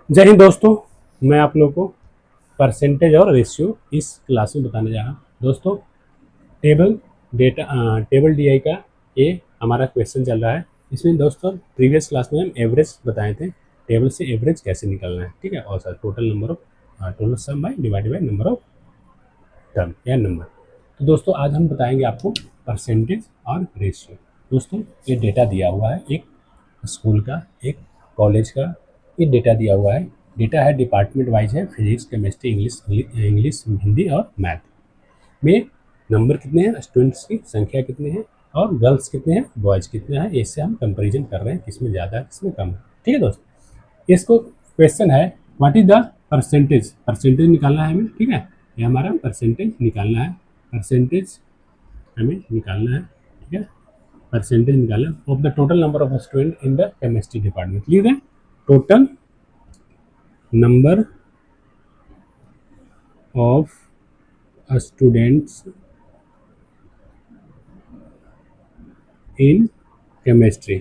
जय हिंद दोस्तों। मैं आप लोगों को परसेंटेज और रेशियो इस क्लास में बताने जा रहा हूँ। दोस्तों, टेबल डीआई का ये हमारा क्वेश्चन चल रहा है। इसमें दोस्तों प्रीवियस क्लास में हम एवरेज बताए थे, टेबल से एवरेज कैसे निकालना है, ठीक है। और sir total sum by divided by number of term या नंबर। तो दोस्तों आज हम बताएंगे आपको परसेंटेज और रेशियो। दोस्तों ये डेटा दिया हुआ है, एक स्कूल का, एक कॉलेज का, ये डेटा दिया हुआ है। डेटा है डिपार्टमेंट वाइज है, फिजिक्स, केमिस्ट्री, इंग्लिश, हिंदी और मैथ में नंबर कितने हैं, स्टूडेंट्स की संख्या कितने हैं और गर्ल्स कितने हैं, बॉयज़ कितने हैं। इससे हम कंपैरिजन कर रहे हैं किसमें ज़्यादा है किसमें कम है, ठीक है दोस्तों। इसको क्वेश्चन है what is the percentage, percentage निकालना है हमें, ठीक है। ये हमारा परसेंटेज निकालना है, परसेंटेज हमें निकालना है, ठीक है। परसेंटेज निकालना of the total number of student in the chemistry department. Clear है, total number of students in chemistry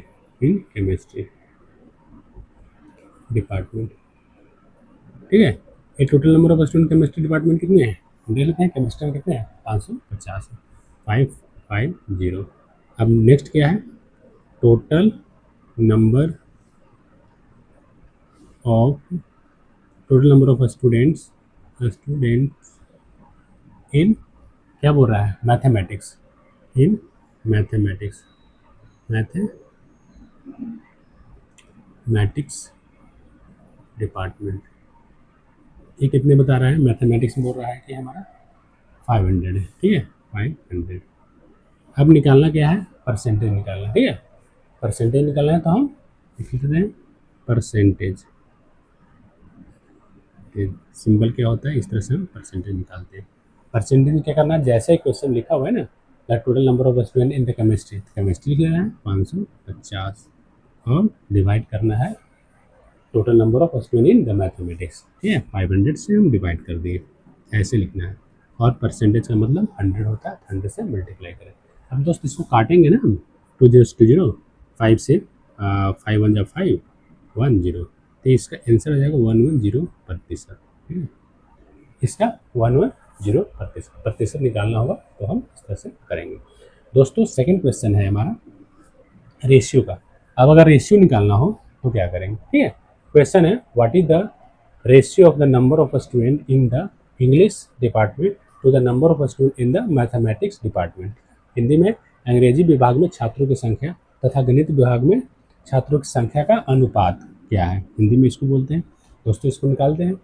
department, ठीक है। ये total number of student chemistry department कितने हैं, हम देख लेते हैं। केमिस्ट्री में कितने हैं, 550 है, 550। अब नेक्स्ट क्या है, टोटल नंबर ऑफ स्टूडेंट्स इन, क्या बोल रहा है, मैथमेटिक्स, इन मैथमेटिक्स डिपार्टमेंट। ये कितने बता रहा है, मैथमेटिक्स में बोल रहा है कि हमारा 500 है, ठीक है, 500। अब निकालना क्या है, परसेंटेज निकालना, ठीक है। परसेंटेज निकालना है तो हम लिख लेते हैं परसेंटेज। सिंबल क्या होता है, इस तरह से हम परसेंटेज निकालते हैं। परसेंटेज में क्या करना है, जैसे क्वेश्चन लिखा हुआ है ना, the total number of student in the chemistry क्या है 550 और डिवाइड करना है total number of student in the mathematics, ठीक है। 500 से हम डिवाइड कर दिए, ऐसे लिखना है। और परसेंटेज का मतलब 100 होता है, 100 से मल्टीप्लाई करें। अब दोस्त इसको काटेंगे ना हम, 2 0 5 से 5 1 जा 5 1 0, तो इसका आंसर हो जाएगा 110%, ठीक है। इसका 110% निकालना होगा तो हम इस तरह से करेंगे। दोस्तों सेकंड क्वेश्चन है हमारा रेशियो का। अब अगर रेशियो निकालना हो तो क्या करेंगे, ठीक है। क्वेश्चन है what is the ratio of the number of student in the English department to the number of student in the mathematics department. Hindi में अंग्रेजी विभाग में छात्रों की संख्या तथा गणित विभाग में छात्रों की संख्या का अनुपात क्या है, हिंदी में इसको बोलते हैं। दोस्तों इसको निकालते हैं।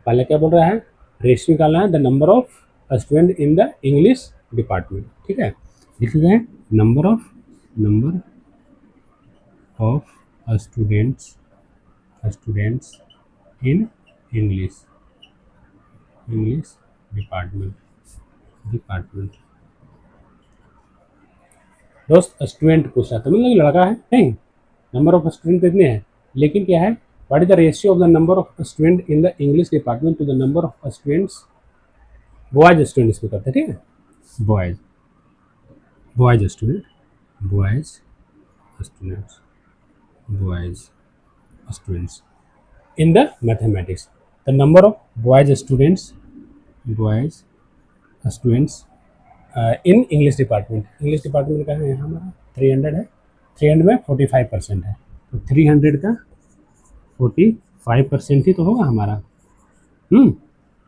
पहले क्या बोल रहा है, रेशियो निकालना है the number of student in the English department, ठीक है। लिख रहे हैं number of students in English department. दोस्त स्टूडेंट पूछा तो मतलब लड़का है नहीं, नंबर ऑफ स्टूडेंट कितने हैं, लेकिन क्या है what is the ratio of the number of student in the English department to the number of students, boys students पे करते हैं, ठीक है। Boys student boys students boys students in the mathematics, the number of boys students in English department का है हमारा 300 है, 300 में 45% है, तो 300 का 45% ही तो होगा हमारा।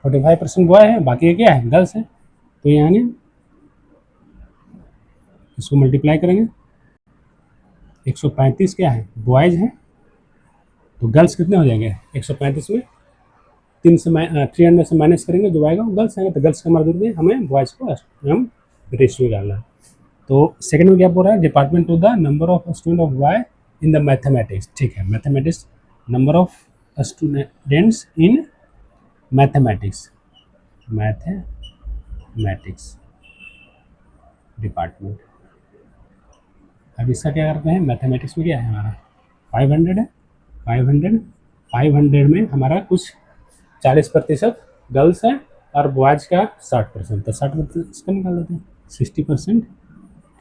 45% बॉय है, बाकी ये क्या है गर्ल्स है, तो यानी इसको मल्टीप्लाई करेंगे। 135 क्या है बॉयज है, तो गर्ल्स कितने हो जाएंगे 135 में 300 से माइनस करेंगे, जो आएगा वो गर्ल्स आएंगे, तो गर्ल्स का मर्द दे हमें बॉयज़ को हम रेशियो डालना है। तो सेकंड में क्या बोल रहा है, department to the number of student of boy in the mathematics, ठीक है। Mathematics number of students in mathematics department. अब इसका क्या करते हैं, मैथमेटिक्स में क्या है हमारा 500 है, 500 में हमारा कुछ 40% गर्ल्स है और बॉयज़ का 60%, तो 60% इसका निकाल देते हैं 60%,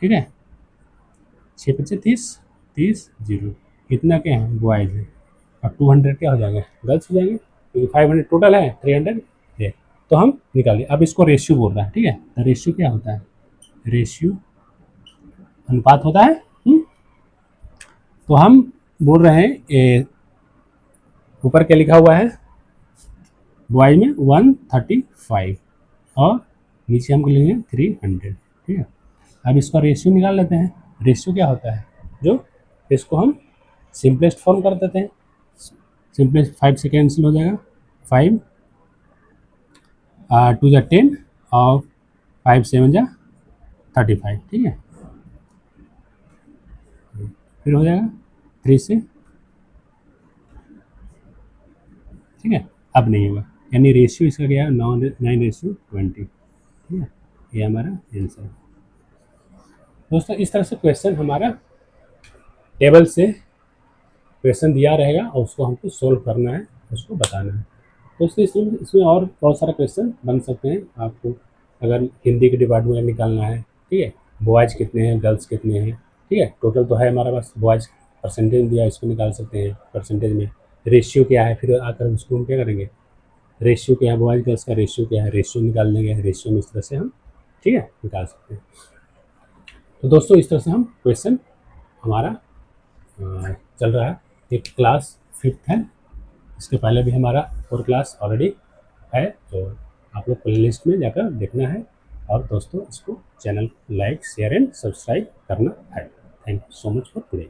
ठीक है। 6 25 30 30 0, कितना क्या है बॉयज़ है, और 200 क्या हो जाएंगे, गर्ल्स हो जाएंगे, क्योंकि 500 टोटल है, 300 ये। तो हम निकालिए। अब इसको रेशियो बोल रहा है, ठीक है। तो रेशियो क्या होता है, रेशियो अनुपात होता है। तो हम बोल रहे हैं ऊपर क्या लिखा हुआ है, बॉयज में 135 और नीचे हम लिखेंगे 300, ठीक है। अब इसका रेशियो निकाल लेते हैं। रेशियो क्या होता है, जो इसको हम सिंपलेस्ट फॉर्म कर देते हैं। सिंपलेस्ट 5 से कैंसिल हो जाएगा, 5 2 जा 10 और 5 7 जा 35, ठीक है। फिर हो जाएगा 3 से, ठीक है। अब नहीं होगा, यानी रेशियो इसका क्या है, 9:20, ठीक है। ये हमारा आंसर है दोस्तों। इस तरह से क्वेश्चन हमारा टेबल से क्वेश्चन दिया रहेगा और उसको हमको सोल्व करना है, उसको बताना है दोस्तों। इसमें और बहुत सारा क्वेश्चन बन सकते हैं आपको। अगर हिंदी के डिपार्टमेंट में निकालना है, ठीक है, बॉयज़ कितने हैं, गर्ल्स कितने हैं, ठीक है। टोटल तो है हमारा पास, बॉयज़ परसेंटेज दिया, इसको निकाल सकते हैं परसेंटेज में। रेशियो क्या है, फिर आकर उसको हम क्या करेंगे, रेशियो क्या है, बॉयज़ गर्ल्स का रेशियो क्या है, रेशियो निकाल लेंगे। रेशियो में इस तरह से हम, ठीक है, निकाल सकते हैं। तो दोस्तों इस तरह से हम क्वेश्चन हमारा चल रहा है। एक क्लास 5th है, इसके पहले भी हमारा 4 क्लास ऑलरेडी है, तो आप लोग प्ले लिस्ट में जाकर देखना है। और दोस्तों इसको channel like share and subscribe करना है। Thank you so much for today.